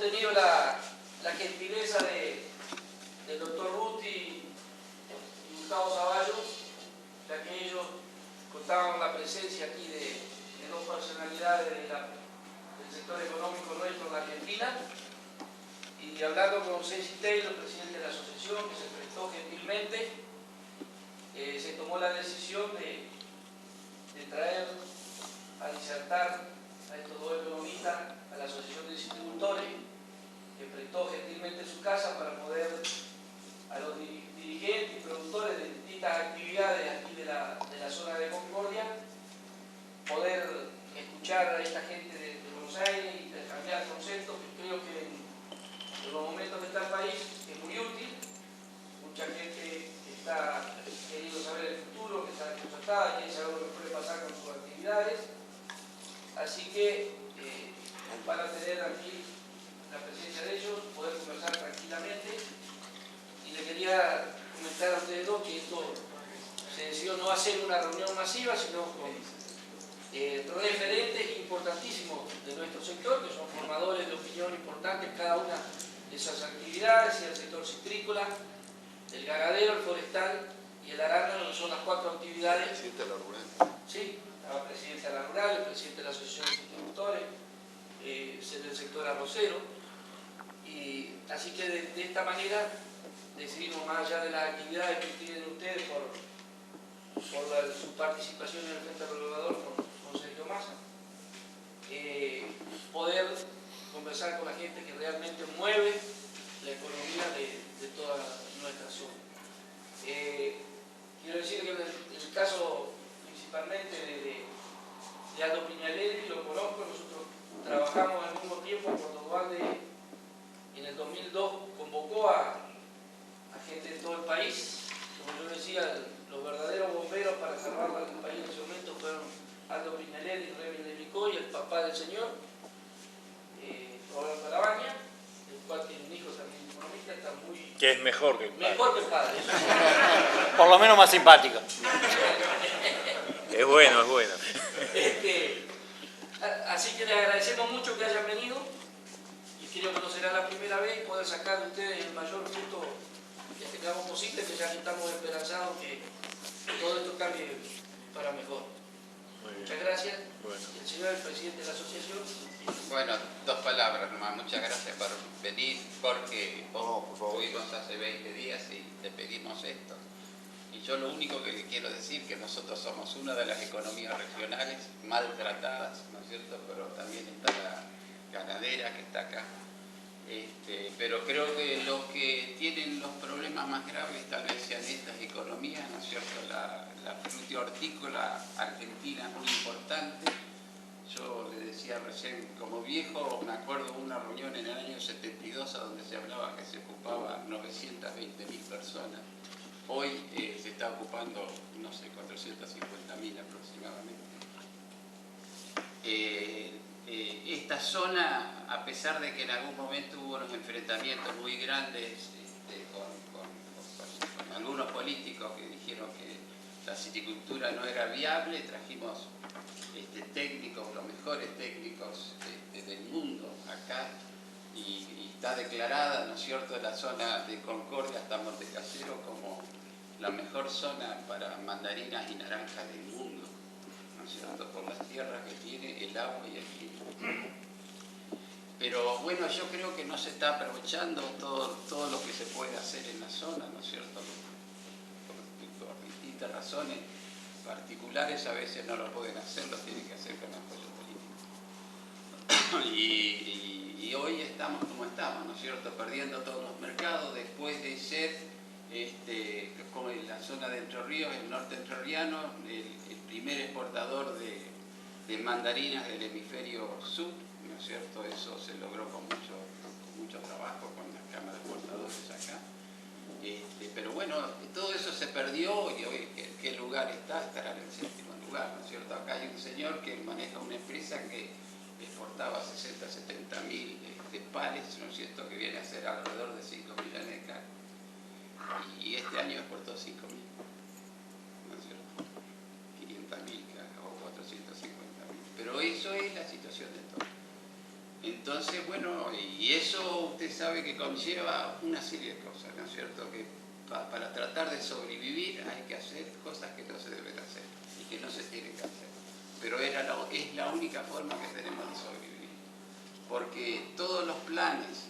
tenido la gentileza del doctor Ruti y Gustavo Zavallos, ya que ellos contaban con la presencia aquí de dos personalidades del sector económico nuestro en la Argentina, y hablando con Ceci Taylor, presidente de la asociación, que se prestó gentilmente, se tomó la decisión de traer a disertar a estos dos economistas a la Asociación de Distribuidores, que prestó gentilmente su casa para poder a los dirigentes y productores de distintas actividades aquí de la zona de Concordia poder escuchar a esta gente de Buenos Aires y intercambiar conceptos que creo que en los momentos que está el país es muy útil. Mucha gente que está queriendo saber el futuro, que está desconcertada, quiere saber lo que puede pasar con sus actividades. Así que van a tener aquí la presencia de ellos, poder conversar tranquilamente. Y le quería comentar a ustedes dos que esto se decidió no hacer una reunión masiva, sino con referentes importantísimos de nuestro sector, que son formadores de opinión importantes cada una de esas actividades, y el sector citrícola, el ganadero, el forestal y el arándano, que son las cuatro actividades. Presidente de la rural. Sí, estaba presidente de la rural, el presidente de la asociación de distribuidores, del sector arrocero. Y así que de esta manera decidimos, más allá de las actividades que tienen ustedes por su participación en el Frente Renovador con Sergio Massa, poder conversar con la gente que realmente mueve la economía de toda nuestra zona. Quiero decir que en el caso principalmente de Aldo Piñaleri, lo conozco, nosotros trabajamos al mismo tiempo cuando Dualde en el 2002 convocó a gente de todo el país. Como yo decía, los verdaderos bomberos para salvar al país en ese momento fueron Aldo Piñaleri, Remy de Micó y el papá del señor, Roberto Arabaña, el cual tiene un hijo también economista, está muy... Que es mejor que el padre. Mejor que el padre. Por lo menos más simpático. Es bueno, es bueno. Así que les agradecemos mucho que hayan venido, y creo que no será la primera vez poder sacar de ustedes el mayor fruto que tengamos posible, que ya estamos esperanzados que todo esto cambie para mejor. Muchas gracias. Bueno. El señor el presidente de la asociación. Bueno, dos palabras nomás. Muchas gracias por venir, porque estuvimos hace 20 días y te pedimos esto. Y yo lo único que le quiero decir es que nosotros somos una de las economías regionales maltratadas, ¿no es cierto? Pero también está la ganadera que está acá. Pero creo que los que tienen los problemas más graves tal vez sean estas economías, ¿no es cierto? La frutihortícola argentina es muy importante. Yo le decía recién, como viejo, me acuerdo de una reunión en el año 72 a donde se hablaba que se ocupaban 920.000 personas. Hoy se está ocupando, no sé, 450.000 aproximadamente. Esta zona, a pesar de que en algún momento hubo unos enfrentamientos muy grandes con algunos políticos que dijeron que la silvicultura no era viable, trajimos técnicos, los mejores técnicos del mundo acá, y está declarada, ¿no es cierto?, la zona de Concordia hasta Montecasero como la mejor zona para mandarinas y naranjas del mundo, ¿no es cierto?, por las tierras que tiene, el agua y el clima. Pero bueno, yo creo que no se está aprovechando todo lo que se puede hacer en la zona, ¿no es cierto?, por distintas razones particulares a veces no lo pueden hacer, lo tienen que hacer con apoyo político. Y hoy estamos como estamos, ¿no es cierto?, perdiendo todos los mercados después de ser, como en la zona de Entre Ríos, el norte entrerriano, el primer exportador de mandarinas del hemisferio sur, ¿no es cierto? Eso se logró con mucho trabajo, con las cámaras de exportadores acá. Pero bueno, todo eso se perdió y hoy ¿en qué lugar está? Estará en el 7º lugar, ¿no es cierto? Acá hay un señor que maneja una empresa que exportaba 60.000-70.000 pares, ¿no es cierto?, que viene a ser alrededor de 5 millones de carnes. Y este año exportó 5.000, ¿no es cierto? 500.000 o 450.000. Pero eso es la situación de todo. Entonces, bueno, y eso usted sabe que conlleva una serie de cosas, ¿no es cierto? Que para tratar de sobrevivir hay que hacer cosas que no se deben hacer y que no se tienen que hacer. Pero es la única forma que tenemos de sobrevivir. Porque todos los planes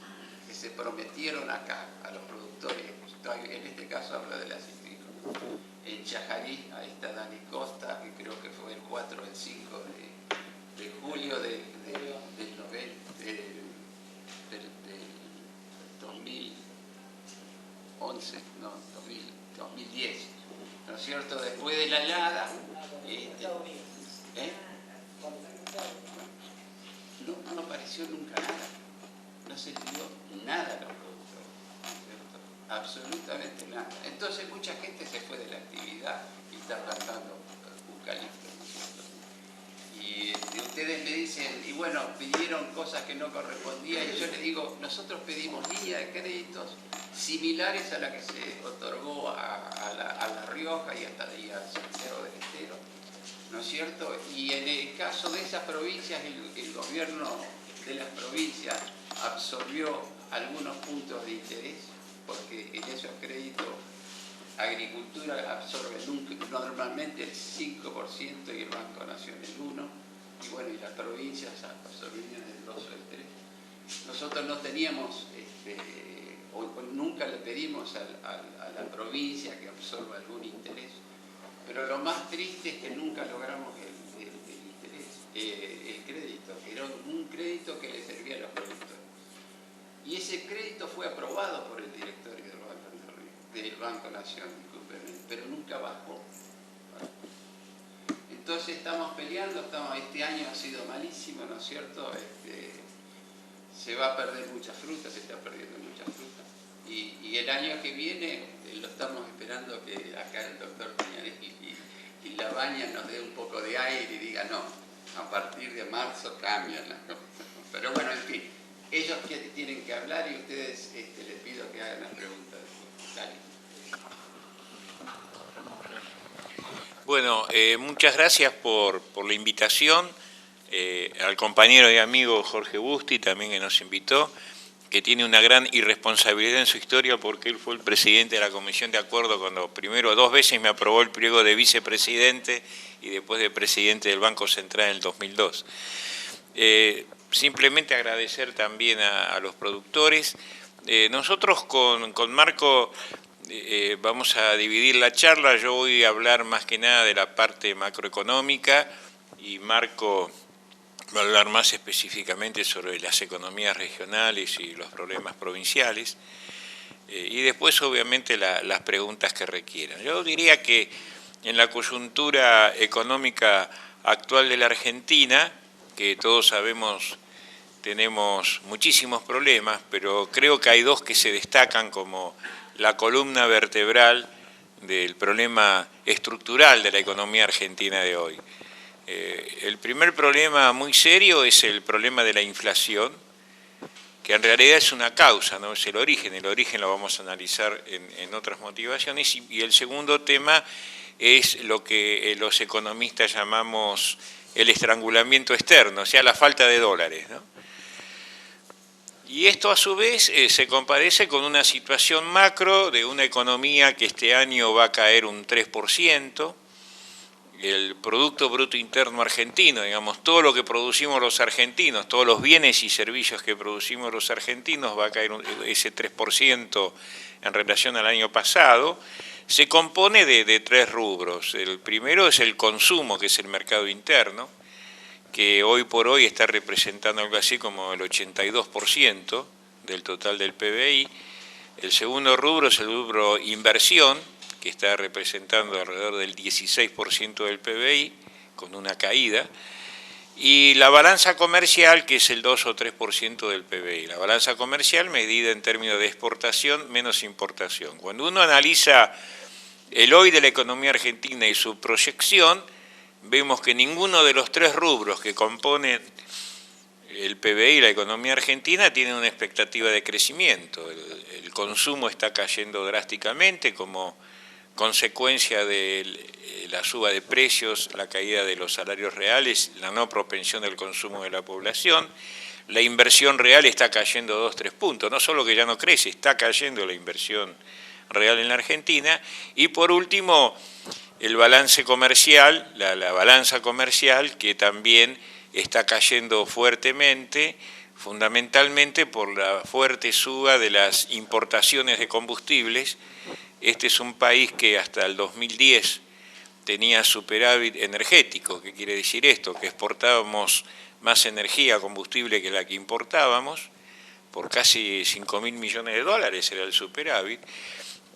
que se prometieron acá a los productores, en este caso hablo de la citrícola, en Chajarí, ahí está Dani Costa, que creo que fue el 4 o el 5 de julio del 2011, no, 2010, ¿no es cierto? Después de la helada, no apareció nunca nada, no se dio nada a los productores, ¿no es cierto? Absolutamente nada. Entonces mucha gente se fue de la actividad y está plantando eucalipto, ¿no es cierto? Y ustedes me dicen, y bueno, pidieron cosas que no correspondían, y yo les digo, nosotros pedimos líneas de créditos similares a la que se otorgó a La Rioja y al Santiago del Estero, ¿no es cierto? Y en el caso de esas provincias, el gobierno de las provincias absorbió algunos puntos de interés, porque en esos créditos Agricultura absorbe normalmente el 5% y el Banco Nación el 1%, y bueno, y las provincias absorbirían el 2 o el 3%. Nosotros no teníamos, o nunca le pedimos a la provincia que absorba algún interés, pero lo más triste es que nunca logramos el crédito, que era un crédito que le servía a los productores. Y ese crédito fue aprobado por el directorio del Banco Nación, discúlpenme, pero nunca bajó. Entonces estamos peleando, este año ha sido malísimo, ¿no es cierto? Se va a perder mucha fruta, se está perdiendo mucha fruta. Y el año que viene lo estamos esperando que acá el doctor Piñares y Labaña nos dé un poco de aire y diga no, a partir de marzo cambian las cosas. Pero bueno, en fin, ellos tienen que hablar y ustedes les pido que hagan las preguntas. Dale. Bueno, muchas gracias por la invitación, al compañero y amigo Jorge Busti también que nos invitó, que tiene una gran irresponsabilidad en su historia porque él fue el presidente de la Comisión de Acuerdo cuando primero 2 veces me aprobó el pliego de vicepresidente y después de presidente del Banco Central en el 2002. Simplemente agradecer también a los productores. Nosotros con Marco vamos a dividir la charla. Yo voy a hablar más que nada de la parte macroeconómica y Marco va a hablar más específicamente sobre las economías regionales y los problemas provinciales. Y después, obviamente, las preguntas que requieran. Yo diría que en la coyuntura económica actual de la Argentina, que todos sabemos tenemos muchísimos problemas, pero creo que hay 2 que se destacan como la columna vertebral del problema estructural de la economía argentina de hoy. El primer problema muy serio es el problema de la inflación, que en realidad es una causa, no es el origen lo vamos a analizar en otras motivaciones, y el segundo tema es lo que los economistas llamamos el estrangulamiento externo, o sea, la falta de dólares, ¿no? Y esto a su vez se comparece con una situación macro de una economía que este año va a caer un 3%, el Producto Bruto Interno argentino, digamos, todo lo que producimos los argentinos, todos los bienes y servicios que producimos los argentinos va a caer ese 3% en relación al año pasado. Se compone de 3 rubros. El primero es el consumo, que es el mercado interno, que hoy por hoy está representando algo así como el 82% del total del PBI. El segundo rubro es el rubro inversión, que está representando alrededor del 16% del PBI, con una caída. Y la balanza comercial, que es el 2 o 3% del PBI. La balanza comercial medida en términos de exportación menos importación. Cuando uno analiza el hoy de la economía argentina y su proyección, vemos que ninguno de los 3 rubros que componen el PBI y la economía argentina tiene una expectativa de crecimiento. El consumo está cayendo drásticamente como consecuencia de la suba de precios, la caída de los salarios reales, la no propensión del consumo de la población. la inversión real está cayendo 2-3 puntos. No solo que ya no crece, está cayendo la inversión real en la Argentina. Y por último, el balance comercial, la balanza comercial, que también está cayendo fuertemente, fundamentalmente por la fuerte suba de las importaciones de combustibles. Este es un país que hasta el 2010 tenía superávit energético. ¿Qué quiere decir esto? Que exportábamos más energía, combustible, que la que importábamos, por casi 5.000 millones de dólares era el superávit,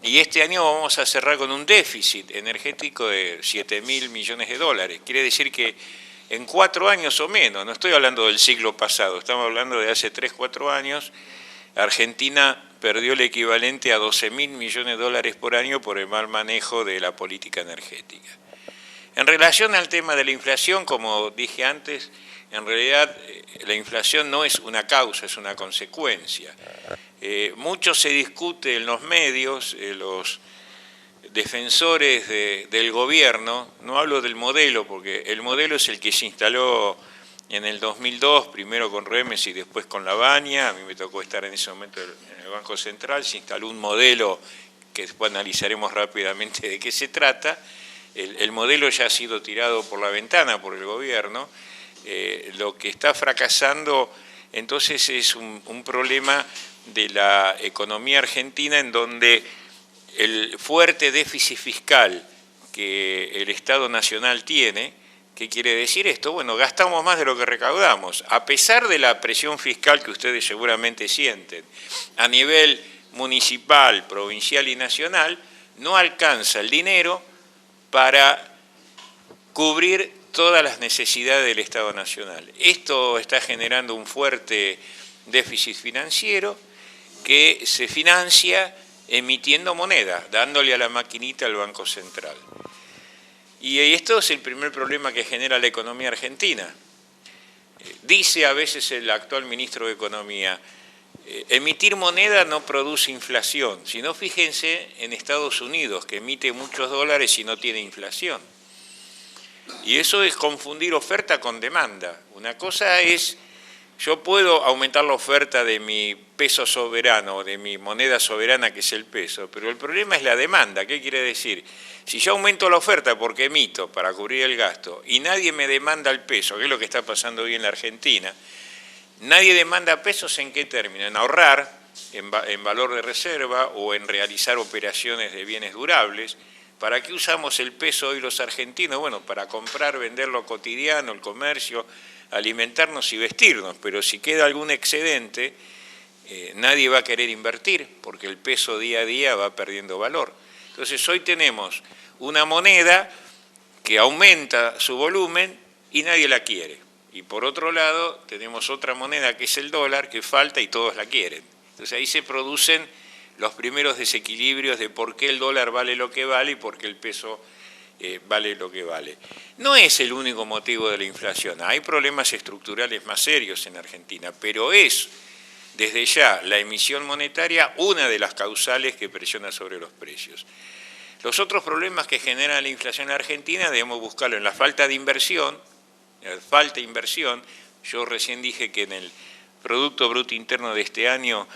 y este año vamos a cerrar con un déficit energético de 7.000 millones de dólares. Quiere decir que en 4 años o menos, no estoy hablando del siglo pasado, estamos hablando de hace 3-4 años, Argentina perdió el equivalente a 12.000 millones de dólares por año por el mal manejo de la política energética. En relación al tema de la inflación, como dije antes, en realidad la inflación no es una causa, es una consecuencia. Mucho se discute en los medios, los defensores del gobierno, no hablo del modelo, porque el modelo es el que se instaló en el 2002, primero con Remes y después con Lavagna. A mí me tocó estar en ese momento en el Banco Central, se instaló un modelo que después analizaremos rápidamente de qué se trata. El modelo ya ha sido tirado por la ventana por el gobierno. Lo que está fracasando entonces es un problema de la economía argentina, en donde el fuerte déficit fiscal que el Estado Nacional tiene. ¿Qué quiere decir esto? Bueno, gastamos más de lo que recaudamos, a pesar de la presión fiscal que ustedes seguramente sienten. A nivel municipal, provincial y nacional, no alcanza el dinero para cubrir todas las necesidades del Estado Nacional. Esto está generando un fuerte déficit financiero que se financia emitiendo moneda, dándole a la maquinita al Banco Central. Y esto es el primer problema que genera la economía argentina. Dice a veces el actual ministro de Economía, emitir moneda no produce inflación, sino fíjense en Estados Unidos, que emite muchos dólares y no tiene inflación. Y eso es confundir oferta con demanda. Una cosa es, yo puedo aumentar la oferta de mi peso soberano, de mi moneda soberana, que es el peso, pero el problema es la demanda. ¿Qué quiere decir? Si yo aumento la oferta porque emito para cubrir el gasto y nadie me demanda el peso, que es lo que está pasando hoy en la Argentina, nadie demanda pesos, ¿en qué término? En ahorrar, en valor de reserva o en realizar operaciones de bienes durables. ¿Para qué usamos el peso hoy los argentinos? Bueno, para comprar, vender lo cotidiano, el comercio, alimentarnos y vestirnos, pero si queda algún excedente, nadie va a querer invertir porque el peso día a día va perdiendo valor. Entonces hoy tenemos una moneda que aumenta su volumen y nadie la quiere. Y por otro lado tenemos otra moneda que es el dólar, que falta y todos la quieren. Entonces ahí se producen los primeros desequilibrios de por qué el dólar vale lo que vale y por qué el peso vale lo que vale. No es el único motivo de la inflación, hay problemas estructurales más serios en Argentina, pero es desde ya la emisión monetaria una de las causales que presiona sobre los precios. Los otros problemas que genera la inflación en Argentina debemos buscarlo en la falta de inversión. Yo recién dije que en el Producto Bruto Interno de este año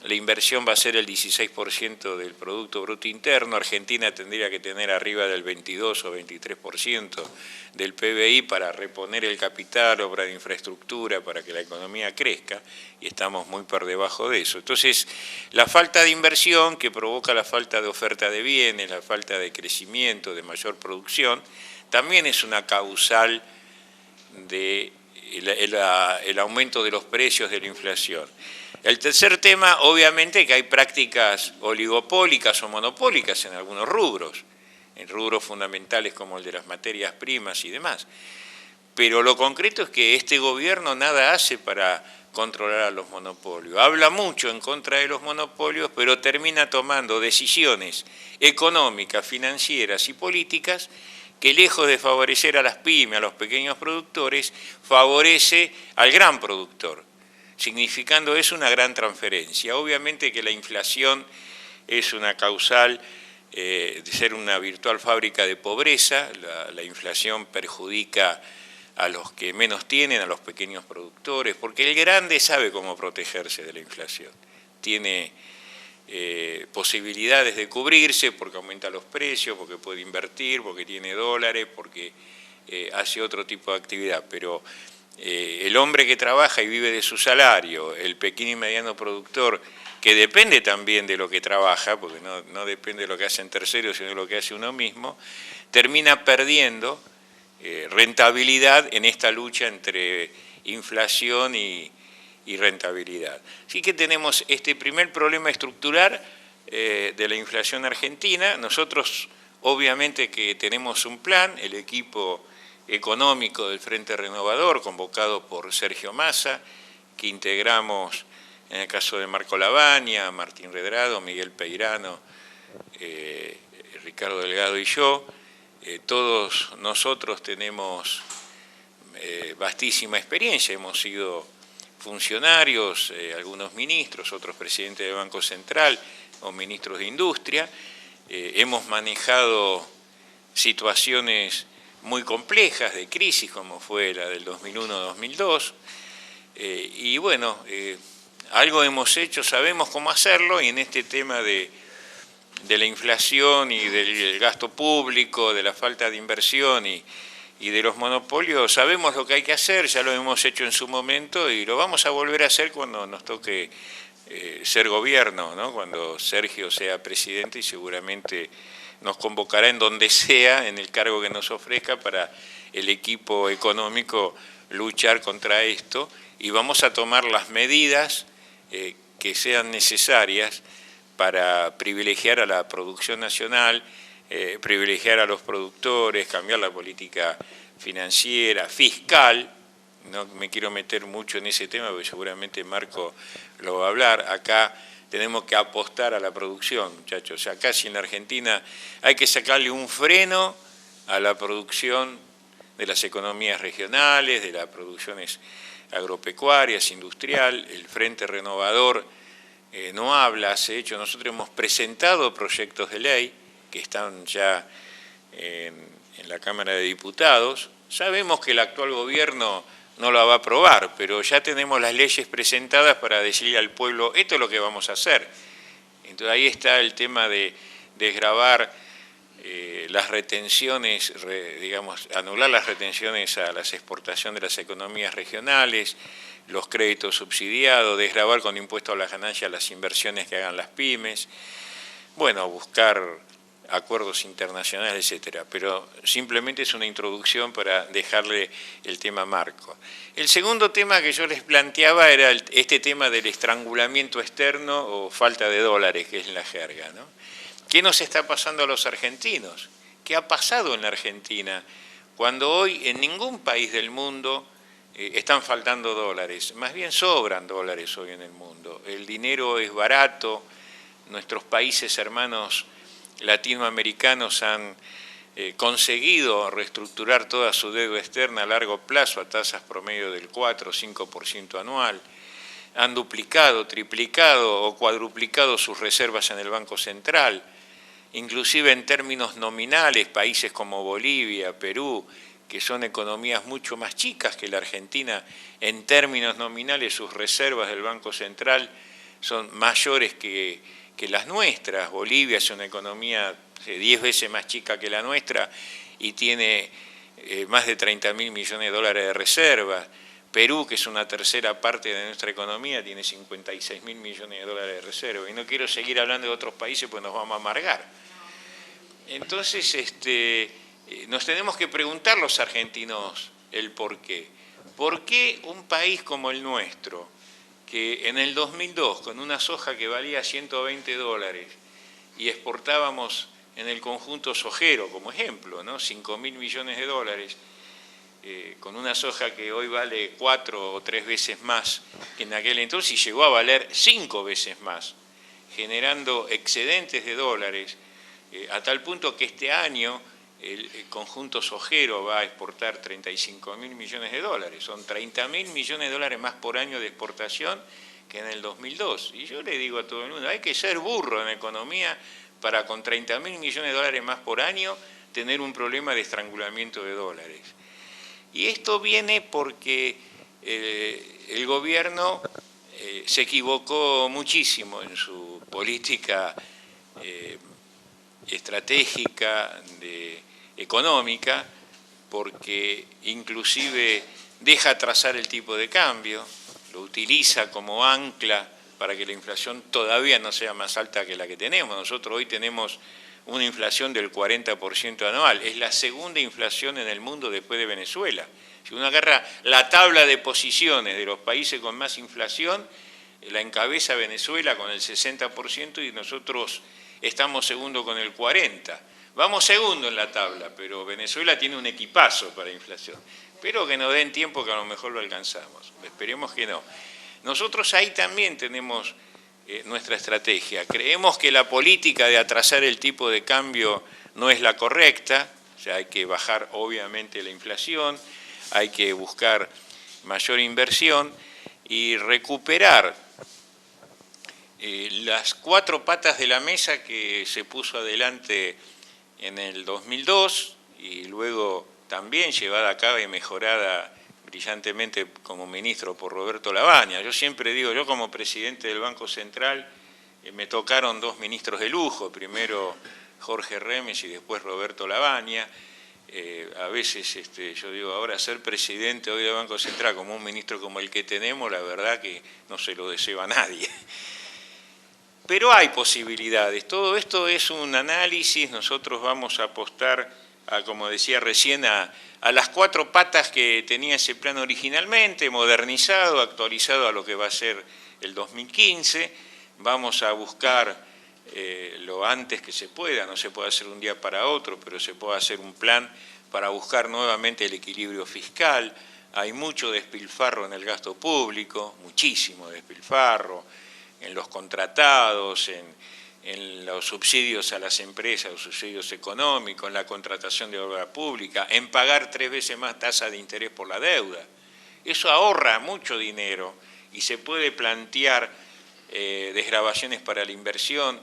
la inversión va a ser el 16% del Producto Bruto Interno. Argentina tendría que tener arriba del 22 o 23% del PBI para reponer el capital, obra de infraestructura, para que la economía crezca, y estamos muy por debajo de eso. Entonces, la falta de inversión que provoca la falta de oferta de bienes, la falta de crecimiento, de mayor producción, también es una causal del aumento de los precios, de la inflación. El tercer tema, obviamente, que hay prácticas oligopólicas o monopólicas en algunos rubros, en rubros fundamentales como el de las materias primas y demás. Pero lo concreto es que este gobierno nada hace para controlar a los monopolios. Habla mucho en contra de los monopolios, pero termina tomando decisiones económicas, financieras y políticas que, lejos de favorecer a las pymes, a los pequeños productores, favorece al gran productor, significando eso una gran transferencia. Obviamente que la inflación es una causal de ser una virtual fábrica de pobreza. La inflación perjudica a los que menos tienen, a los pequeños productores, porque el grande sabe cómo protegerse de la inflación. Tiene posibilidades de cubrirse porque aumenta los precios, porque puede invertir, porque tiene dólares, porque hace otro tipo de actividad, pero el hombre que trabaja y vive de su salario, el pequeño y mediano productor, que depende también de lo que trabaja, porque no depende de lo que hacen terceros, sino de lo que hace uno mismo, termina perdiendo rentabilidad en esta lucha entre inflación y rentabilidad. Así que tenemos este primer problema estructural de la inflación argentina. Nosotros obviamente que tenemos un plan, el equipo económico del Frente Renovador, convocado por Sergio Massa, que integramos en el caso de Marco Lavagna, Martín Redrado, Miguel Peirano, Ricardo Delgado y yo. Todos nosotros tenemos vastísima experiencia, hemos sido funcionarios, algunos ministros, otros presidentes del Banco Central o ministros de Industria. Hemos manejado situaciones muy complejas de crisis como fue la del 2001-2002 y bueno, algo hemos hecho, sabemos cómo hacerlo, y en este tema de la inflación y del gasto público, de la falta de inversión y de los monopolios, sabemos lo que hay que hacer, ya lo hemos hecho en su momento y lo vamos a volver a hacer cuando nos toque ser gobierno, ¿no? Cuando Sergio sea presidente, y seguramente nos convocará en donde sea, en el cargo que nos ofrezca, para el equipo económico luchar contra esto, y vamos a tomar las medidas que sean necesarias para privilegiar a la producción nacional, privilegiar a los productores, cambiar la política financiera, fiscal. No me quiero meter mucho en ese tema porque seguramente Marco lo va a hablar. Acá tenemos que apostar a la producción, muchachos. Acá sí en la Argentina hay que sacarle un freno a la producción de las economías regionales, de las producciones agropecuarias, industrial. El Frente Renovador no habla, hace hecho. Nosotros hemos presentado proyectos de ley que están ya en la Cámara de Diputados. Sabemos que el actual gobierno no la va a aprobar, pero ya tenemos las leyes presentadas para decirle al pueblo, esto es lo que vamos a hacer. Entonces ahí está el tema de desgravar las retenciones, digamos, anular las retenciones a las exportaciones de las economías regionales, los créditos subsidiados, desgravar con impuesto a la ganancia las inversiones que hagan las pymes, bueno, buscar acuerdos internacionales, etcétera, pero simplemente es una introducción para dejarle el tema Marco. El segundo tema que yo les planteaba era este tema del estrangulamiento externo o falta de dólares, que es la jerga, ¿no? ¿Qué nos está pasando a los argentinos? ¿Qué ha pasado en la Argentina cuando hoy en ningún país del mundo están faltando dólares? Más bien sobran dólares hoy en el mundo. El dinero es barato, nuestros países hermanos latinoamericanos han conseguido reestructurar toda su deuda externa a largo plazo a tasas promedio del 4 o 5% anual, han duplicado, triplicado o cuadruplicado sus reservas en el Banco Central, inclusive en términos nominales, países como Bolivia, Perú, que son economías mucho más chicas que la Argentina, en términos nominales sus reservas del Banco Central son mayores que las nuestras. Bolivia es una economía 10 veces más chica que la nuestra y tiene más de 30.000 millones de dólares de reservas. Perú, que es una tercera parte de nuestra economía, tiene 56.000 millones de dólares de reserva. Y no quiero seguir hablando de otros países porque nos vamos a amargar. Entonces, nos tenemos que preguntar los argentinos el por qué. ¿Por qué un país como el nuestro, que en el 2002, con una soja que valía 120 dólares y exportábamos en el conjunto sojero, como ejemplo, ¿no? 5.000 millones de dólares, con una soja que hoy vale 4 o 3 veces más que en aquel entonces, y llegó a valer 5 veces más, generando excedentes de dólares, a tal punto que este año el conjunto sojero va a exportar 35.000 millones de dólares, son 30.000 millones de dólares más por año de exportación que en el 2002. Y yo le digo a todo el mundo, hay que ser burro en economía para con 30.000 millones de dólares más por año tener un problema de estrangulamiento de dólares. Y esto viene porque el gobierno se equivocó muchísimo en su política estratégica, económica, porque inclusive deja trazar el tipo de cambio, lo utiliza como ancla para que la inflación todavía no sea más alta que la que tenemos. Nosotros hoy tenemos una inflación del 40% anual, es la segunda inflación en el mundo después de Venezuela. Si uno agarra la tabla de posiciones de los países con más inflación, la encabeza Venezuela con el 60% y nosotros estamos segundo con el 40%. Vamos segundo en la tabla, pero Venezuela tiene un equipazo para inflación. Pero que nos den tiempo que a lo mejor lo alcanzamos. Esperemos que no. Nosotros ahí también tenemos nuestra estrategia. Creemos que la política de atrasar el tipo de cambio no es la correcta, o sea, hay que bajar obviamente la inflación, hay que buscar mayor inversión y recuperar las 4 patas de la mesa que se puso adelante en el 2002 y luego también llevada a cabo y mejorada brillantemente como ministro por Roberto Lavagna. Yo siempre digo, yo como presidente del Banco Central me tocaron 2 ministros de lujo, primero Jorge Remes y después Roberto Lavagna. A veces yo digo, ahora ser presidente hoy del Banco Central como un ministro como el que tenemos, la verdad que no se lo deseo a nadie. Pero hay posibilidades, todo esto es un análisis, nosotros vamos a apostar, como decía recién, a las 4 patas que tenía ese plan originalmente, modernizado, actualizado a lo que va a ser el 2015, vamos a buscar lo antes que se pueda, no se puede hacer un día para otro, pero se puede hacer un plan para buscar nuevamente el equilibrio fiscal. Hay mucho despilfarro en el gasto público, muchísimo despilfarro, en los contratados, en los subsidios a las empresas, los subsidios económicos, en la contratación de obra pública, en pagar 3 veces más tasa de interés por la deuda. Eso ahorra mucho dinero y se puede plantear desgravaciones para la inversión,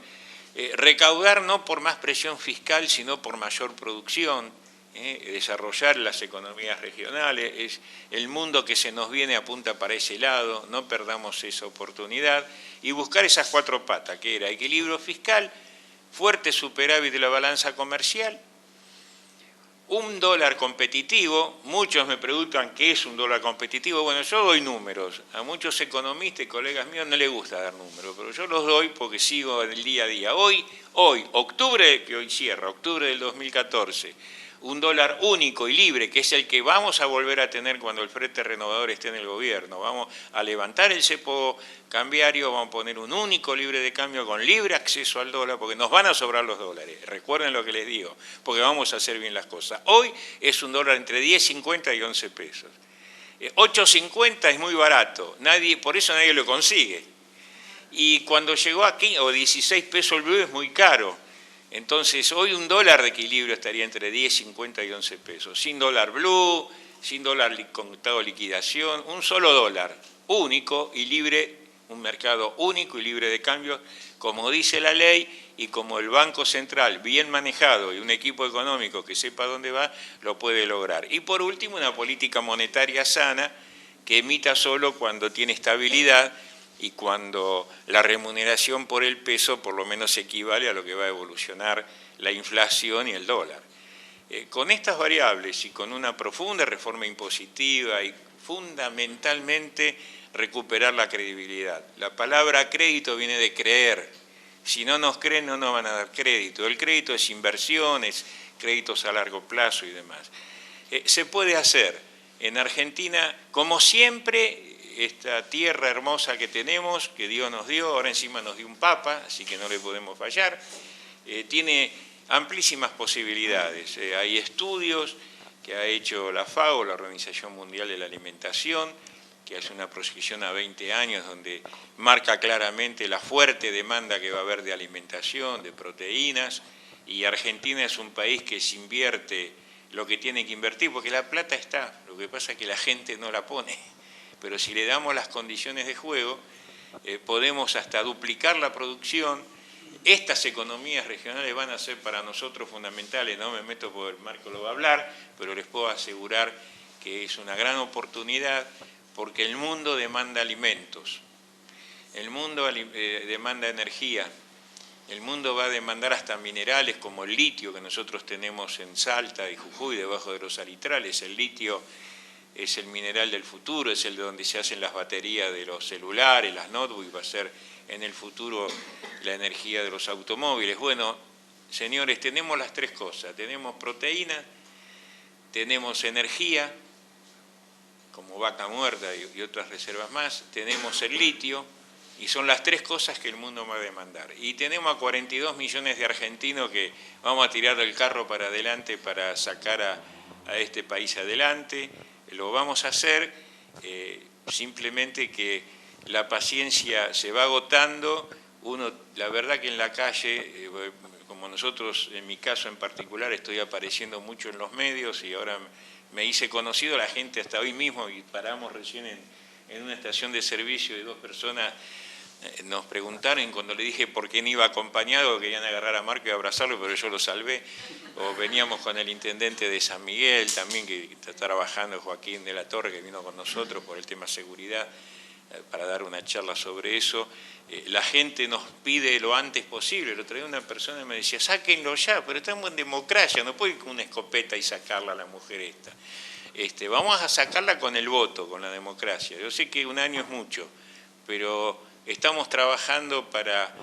recaudar no por más presión fiscal, sino por mayor producción, desarrollar las economías regionales, es el mundo que se nos viene apunta para ese lado, no perdamos esa oportunidad y buscar esas 4 patas, que era equilibrio fiscal, fuerte superávit de la balanza comercial, un dólar competitivo. Muchos me preguntan qué es un dólar competitivo. Bueno, yo doy números. A muchos economistas y colegas míos no les gusta dar números, pero yo los doy porque sigo en el día a día. Hoy, octubre, que hoy cierra, octubre del 2014, un dólar único y libre, que es el que vamos a volver a tener cuando el Frente Renovador esté en el gobierno. Vamos a levantar el cepo cambiario, vamos a poner un único libre de cambio con libre acceso al dólar, porque nos van a sobrar los dólares. Recuerden lo que les digo, porque vamos a hacer bien las cosas. Hoy es un dólar entre 10.50 y 11 pesos. 8.50 es muy barato, por eso nadie lo consigue. Y cuando llegó aquí, o 16 pesos el blue, es muy caro. Entonces, hoy un dólar de equilibrio estaría entre 10.50 y 11 pesos. Sin dólar blue, sin dólar contado liquidación, un solo dólar, único y libre, un mercado único y libre de cambios, como dice la ley y como el Banco Central, bien manejado y un equipo económico que sepa dónde va, lo puede lograr. Y por último, una política monetaria sana que emita solo cuando tiene estabilidad y cuando la remuneración por el peso por lo menos equivale a lo que va a evolucionar la inflación y el dólar. Con estas variables y con una profunda reforma impositiva y fundamentalmente recuperar la credibilidad. La palabra crédito viene de creer. Si no nos creen, no nos van a dar crédito. El crédito es inversiones, créditos a largo plazo y demás. Se puede hacer en Argentina, como siempre, esta tierra hermosa que tenemos, que Dios nos dio, ahora encima nos dio un Papa, así que no le podemos fallar, tiene amplísimas posibilidades. Hay estudios que ha hecho la FAO, la Organización Mundial de la Alimentación, que hace una proyección a 20 años donde marca claramente la fuerte demanda que va a haber de alimentación, de proteínas, y Argentina es un país que se invierte lo que tiene que invertir, porque la plata está, lo que pasa es que la gente no la pone. Pero si le damos las condiciones de juego, podemos hasta duplicar la producción. Estas economías regionales van a ser para nosotros fundamentales, no me meto porque Marco lo va a hablar, pero les puedo asegurar que es una gran oportunidad porque el mundo demanda alimentos, el mundo demanda energía, el mundo va a demandar hasta minerales como el litio que nosotros tenemos en Salta y Jujuy, debajo de los salitrales. El litio es el mineral del futuro, es el de donde se hacen las baterías de los celulares, las notebooks, va a ser en el futuro la energía de los automóviles. Bueno, señores, tenemos las tres cosas, tenemos proteína, tenemos energía, como vaca muerta y otras reservas más, tenemos el litio, y son las tres cosas que el mundo va a demandar. Y tenemos a 42 millones de argentinos que vamos a tirar el carro para adelante para sacar a este país adelante. Lo vamos a hacer, simplemente que la paciencia se va agotando. La verdad que en la calle, como nosotros, en mi caso en particular, estoy apareciendo mucho en los medios y ahora me hice conocido, la gente hasta hoy mismo, y paramos recién en una estación de servicio y dos personas nos preguntaron cuando le dije por qué no iba acompañado, querían agarrar a Marco y abrazarlo, pero yo lo salvé. O veníamos con el intendente de San Miguel también, que está trabajando, Joaquín de la Torre, que vino con nosotros por el tema seguridad, para dar una charla sobre eso. La gente nos pide lo antes posible. El otro día una persona me decía, sáquenlo ya, pero estamos en democracia, no puede ir con una escopeta y sacarla a la mujer esta. Vamos a sacarla con el voto, con la democracia. Yo sé que un año es mucho, pero estamos trabajando para,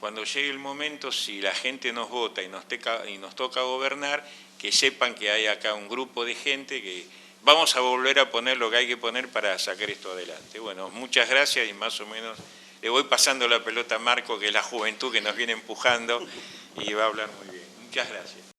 cuando llegue el momento, si la gente nos vota y nos toca gobernar, que sepan que hay acá un grupo de gente que vamos a volver a poner lo que hay que poner para sacar esto adelante. Bueno, muchas gracias y más o menos le voy pasando la pelota a Marco, que es la juventud que nos viene empujando y va a hablar muy bien. Muchas gracias.